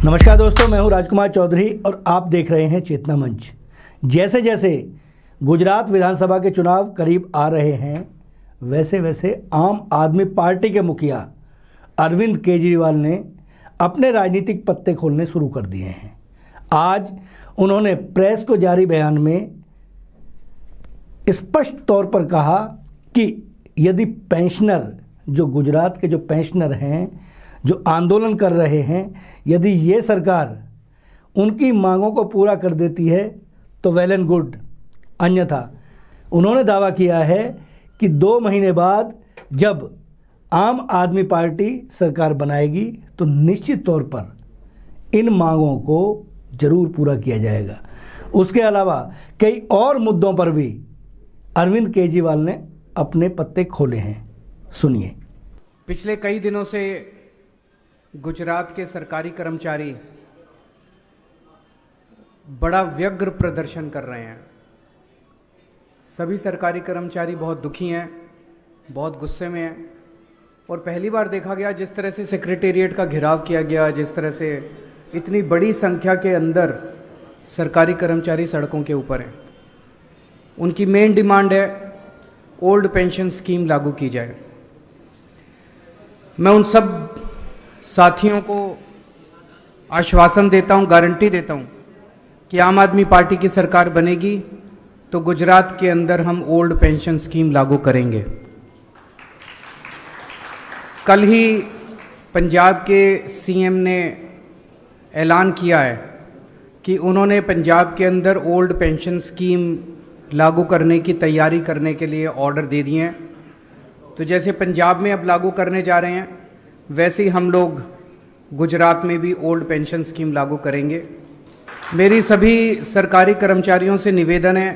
नमस्कार दोस्तों, मैं हूं राजकुमार चौधरी और आप देख रहे हैं चेतना मंच। जैसे जैसे गुजरात विधानसभा के चुनाव करीब आ रहे हैं, वैसे वैसे आम आदमी पार्टी के मुखिया अरविंद केजरीवाल ने अपने राजनीतिक पत्ते खोलने शुरू कर दिए हैं। आज उन्होंने प्रेस को जारी बयान में स्पष्ट तौर पर कहा कि यदि पेंशनर, जो गुजरात के जो पेंशनर हैं, जो आंदोलन कर रहे हैं, यदि ये सरकार उनकी मांगों को पूरा कर देती है तो वेल एंड गुड। अन्यथा उन्होंने दावा किया है कि 2 महीने बाद जब आम आदमी पार्टी सरकार बनाएगी तो निश्चित तौर पर इन मांगों को जरूर पूरा किया जाएगा। उसके अलावा कई और मुद्दों पर भी अरविंद केजरीवाल ने अपने पत्ते खोले हैं। सुनिए। पिछले कई दिनों से गुजरात के सरकारी कर्मचारी बड़ा व्यग्र प्रदर्शन कर रहे हैं। सभी सरकारी कर्मचारी बहुत दुखी हैं, बहुत गुस्से में हैं और पहली बार देखा गया जिस तरह से सेक्रेटेरिएट का घेराव किया गया, जिस तरह से इतनी बड़ी संख्या के अंदर सरकारी कर्मचारी सड़कों के ऊपर हैं। उनकी मेन डिमांड है ओल्ड पेंशन स्कीम लागू की जाए। मैं उन सब साथियों को आश्वासन देता हूं, गारंटी देता हूं कि आम आदमी पार्टी की सरकार बनेगी तो गुजरात के अंदर हम ओल्ड पेंशन स्कीम लागू करेंगे। कल ही पंजाब के सीएम ने ऐलान किया है कि उन्होंने पंजाब के अंदर ओल्ड पेंशन स्कीम लागू करने की तैयारी करने के लिए ऑर्डर दे दिए हैं। तो जैसे पंजाब में अब लागू करने जा रहे हैं, वैसे ही हम लोग गुजरात में भी ओल्ड पेंशन स्कीम लागू करेंगे। मेरी सभी सरकारी कर्मचारियों से निवेदन है,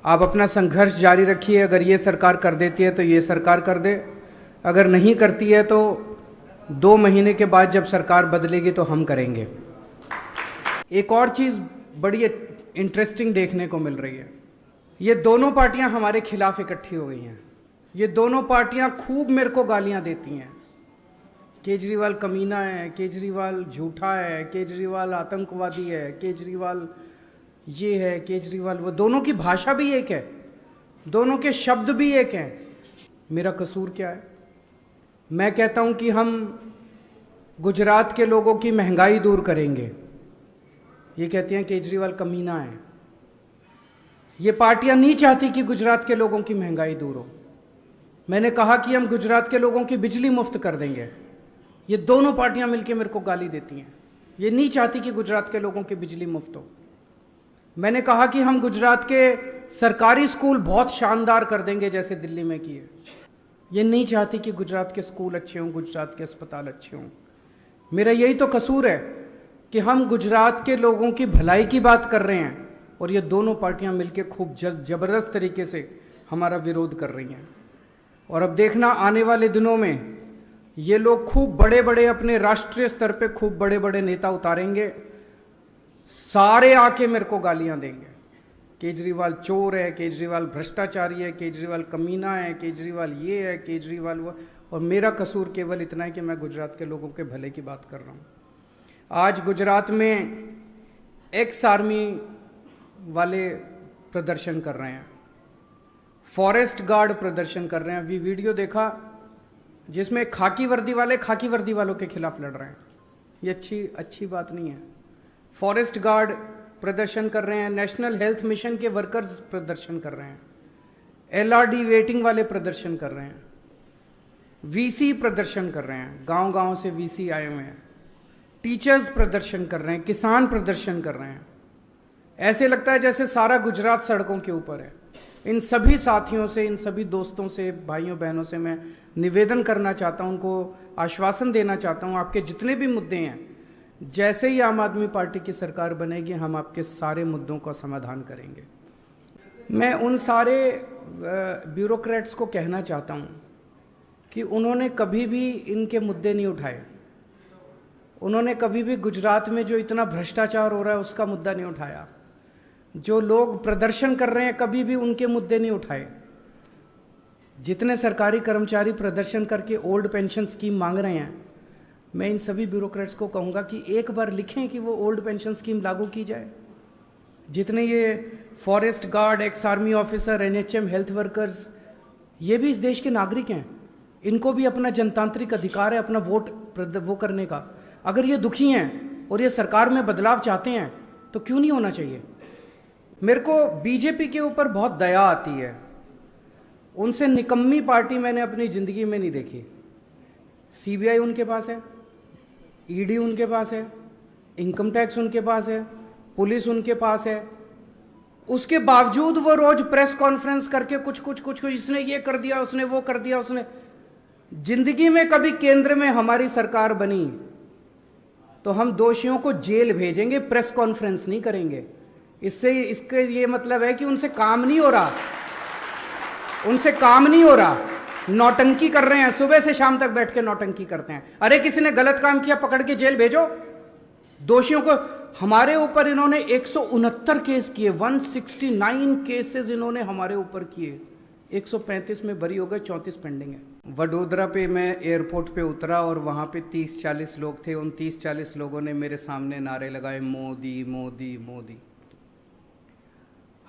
आप अपना संघर्ष जारी रखिए। अगर ये सरकार कर देती है तो ये सरकार कर दे, अगर नहीं करती है तो 2 महीने के बाद जब सरकार बदलेगी तो हम करेंगे। एक और चीज़ बड़ी इंटरेस्टिंग देखने को मिल रही है, ये दोनों पार्टियां हमारे खिलाफ इकट्ठी हो गई हैं। ये दोनों पार्टियां खूब मेरे को गालियां देती हैं। केजरीवाल कमीना है, केजरीवाल झूठा है, केजरीवाल आतंकवादी है, केजरीवाल ये है, केजरीवाल वो। दोनों की भाषा भी एक है, दोनों के शब्द भी एक हैं। मेरा कसूर क्या है? मैं कहता हूं कि हम गुजरात के लोगों की महंगाई दूर करेंगे। ये कहते हैं केजरीवाल कमीना है। ये पार्टियां नहीं चाहती कि गुजरात के लोगों की महंगाई दूर हो। मैंने कहा कि हम गुजरात के लोगों की बिजली मुफ्त कर देंगे। ये दोनों पार्टियां मिलकर मेरे को गाली देती हैं। ये नहीं चाहती कि गुजरात के लोगों की बिजली मुफ्त हो। मैंने कहा कि हम गुजरात के सरकारी स्कूल बहुत शानदार कर देंगे जैसे दिल्ली में किए। ये नहीं चाहती कि गुजरात के स्कूल अच्छे हों, गुजरात के अस्पताल अच्छे हों। मेरा यही तो कसूर है कि हम गुजरात के लोगों की भलाई की बात कर रहे हैं और ये दोनों पार्टियां मिलकर खूब जबरदस्त तरीके से हमारा विरोध कर रही हैं। और अब देखना, आने वाले दिनों में ये लोग खूब बड़े बड़े अपने राष्ट्रीय स्तर पे खूब बड़े बड़े नेता उतारेंगे, सारे आके मेरे को गालियां देंगे। केजरीवाल चोर है, केजरीवाल भ्रष्टाचारी है, केजरीवाल कमीना है, केजरीवाल ये है, केजरीवाल वो। और मेरा कसूर केवल इतना है कि मैं गुजरात के लोगों के भले की बात कर रहा हूँ। आज गुजरात में एक्स आर्मी वाले प्रदर्शन कर रहे हैं, फॉरेस्ट गार्ड प्रदर्शन कर रहे हैं। अभी वीडियो देखा जिसमें खाकी वर्दी वाले खाकी वर्दी वालों के खिलाफ लड़ रहे हैं। ये अच्छी बात नहीं है। फॉरेस्ट गार्ड प्रदर्शन कर रहे हैं, नेशनल हेल्थ मिशन के वर्कर्स प्रदर्शन कर रहे हैं, एलआरडी वेटिंग वाले प्रदर्शन कर रहे हैं, वीसी प्रदर्शन कर रहे हैं, गांव-गांव से वीसी आए हुए हैं, टीचर्स प्रदर्शन कर रहे हैं, किसान प्रदर्शन कर रहे हैं। ऐसे लगता है जैसे सारा गुजरात सड़कों के ऊपर है। इन सभी साथियों से, इन सभी दोस्तों से, भाइयों बहनों से मैं निवेदन करना चाहता हूं, उनको आश्वासन देना चाहता हूं, आपके जितने भी मुद्दे हैं, जैसे ही आम आदमी पार्टी की सरकार बनेगी हम आपके सारे मुद्दों का समाधान करेंगे। मैं उन सारे ब्यूरोक्रेट्स को कहना चाहता हूं कि उन्होंने कभी भी इनके मुद्दे नहीं उठाए। उन्होंने कभी भी गुजरात में जो इतना भ्रष्टाचार हो रहा है उसका मुद्दा नहीं उठाया। जो लोग प्रदर्शन कर रहे हैं कभी भी उनके मुद्दे नहीं उठाए। जितने सरकारी कर्मचारी प्रदर्शन करके ओल्ड पेंशन स्कीम मांग रहे हैं, मैं इन सभी ब्यूरोक्रेट्स को कहूँगा कि एक बार लिखें कि वो ओल्ड पेंशन स्कीम लागू की जाए। जितने ये forest guard, ex army officer, NHM, health workers, ये भी इस देश के नागरिक हैं, इनको भी अपना जनतांत्रिक अधिकार है अपना वोट वो करने का। अगर ये दुखी हैं और ये सरकार में बदलाव चाहते हैं तो क्यों नहीं होना चाहिए। मेरे को बीजेपी के ऊपर बहुत दया आती है, उनसे निकम्मी पार्टी मैंने अपनी जिंदगी में नहीं देखी। सीबीआई उनके पास है, ईडी उनके पास है, इनकम टैक्स उनके पास है, पुलिस उनके पास है, उसके बावजूद वो रोज प्रेस कॉन्फ्रेंस करके कुछ इसने ये कर दिया, उसने वो कर दिया, उसने। जिंदगी में कभी केंद्र में हमारी सरकार बनी तो हम दोषियों को जेल भेजेंगे, प्रेस कॉन्फ्रेंस नहीं करेंगे। इसके ये मतलब है कि उनसे काम नहीं हो रहा, उनसे काम नहीं हो रहा, नौटंकी कर रहे हैं, सुबह से शाम तक बैठ के नौटंकी करते हैं। अरे किसी ने गलत काम किया, पकड़ के जेल भेजो दोषियों को। हमारे ऊपर इन्होंने 169 केस किए, 169 केसेस इन्होंने हमारे ऊपर किए, 135 में बरी हो गए, 34 पेंडिंग है। वडोदरा पे मैं एयरपोर्ट पे उतरा और वहाँ पे 30-40 लोग थे। उन 30-40 लोगों ने मेरे सामने नारे लगाए, मोदी मोदी मोदी।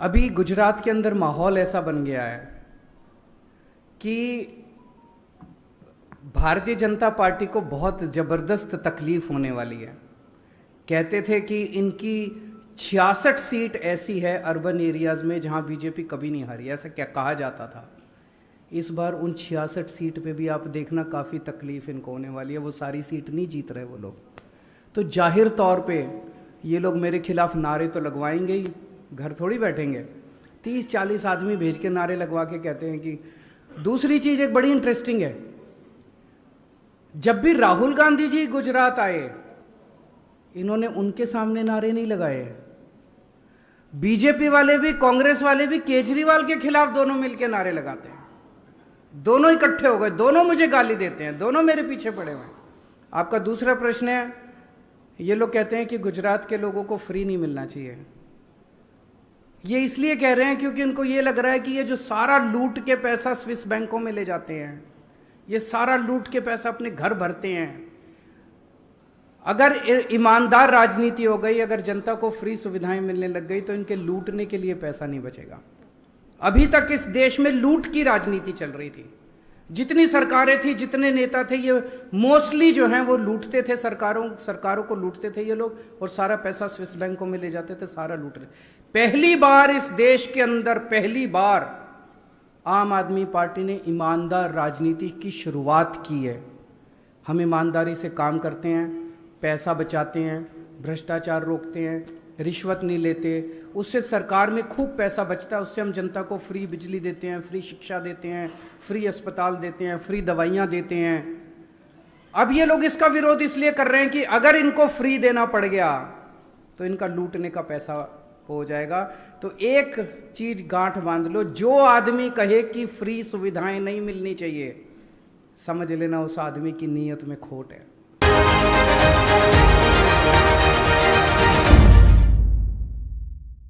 अभी गुजरात के अंदर माहौल ऐसा बन गया है कि भारतीय जनता पार्टी को बहुत ज़बरदस्त तकलीफ होने वाली है। कहते थे कि इनकी 66 सीट ऐसी है अर्बन एरियाज में जहां बीजेपी कभी नहीं हारी, ऐसा क्या कहा जाता था। इस बार उन 66 सीट पे भी आप देखना काफ़ी तकलीफ इनको होने वाली है, वो सारी सीट नहीं जीत रहे वो लोग। तो जाहिर तौर पे ये लोग मेरे खिलाफ नारे तो लगवाएंगे ही, घर थोड़ी बैठेंगे। 30-40 आदमी भेज के नारे लगवा के कहते हैं कि। दूसरी चीज़ एक बड़ी इंटरेस्टिंग है, जब भी राहुल गांधी जी गुजरात आए इन्होंने उनके सामने नारे नहीं लगाए। बीजेपी वाले भी, कांग्रेस वाले भी केजरीवाल के खिलाफ दोनों मिलकर नारे लगाते हैं, दोनों इकट्ठे हो गए, दोनों मुझे गाली देते हैं, दोनों मेरे पीछे पड़े हुए हैं। आपका दूसरा प्रश्न है, ये लोग कहते हैं कि गुजरात के लोगों को फ्री नहीं मिलना चाहिए। ये इसलिए कह रहे हैं क्योंकि उनको ये लग रहा है कि ये जो सारा लूट के पैसा स्विस बैंकों में ले जाते हैं, ये सारा लूट के पैसा अपने घर भरते हैं। अगर ईमानदार राजनीति हो गई, अगर जनता को फ्री सुविधाएं मिलने लग गई तो इनके लूटने के लिए पैसा नहीं बचेगा। अभी तक इस देश में लूट की राजनीति चल रही थी। जितनी सरकारें थी, जितने नेता थे, ये मोस्टली जो हैं वो लूटते थे, सरकारों को लूटते थे ये लोग, और सारा पैसा स्विस बैंकों में ले जाते थे, सारा लूट रहे। पहली बार इस देश के अंदर, पहली बार आम आदमी पार्टी ने ईमानदार राजनीति की शुरुआत की है। हम ईमानदारी से काम करते हैं, पैसा बचाते हैं, भ्रष्टाचार रोकते हैं, रिश्वत नहीं लेते, उससे सरकार में खूब पैसा बचता है, उससे हम जनता को फ्री बिजली देते हैं, फ्री शिक्षा देते हैं, फ्री अस्पताल देते हैं, फ्री दवाइयाँ देते हैं। अब ये लोग इसका विरोध इसलिए कर रहे हैं कि अगर इनको फ्री देना पड़ गया तो इनका लूटने का पैसा हो जाएगा। तो एक चीज गांठ बांध लो, जो आदमी कहे कि फ्री सुविधाएं नहीं मिलनी चाहिए, समझ लेना उस आदमी की नीयत में खोट है।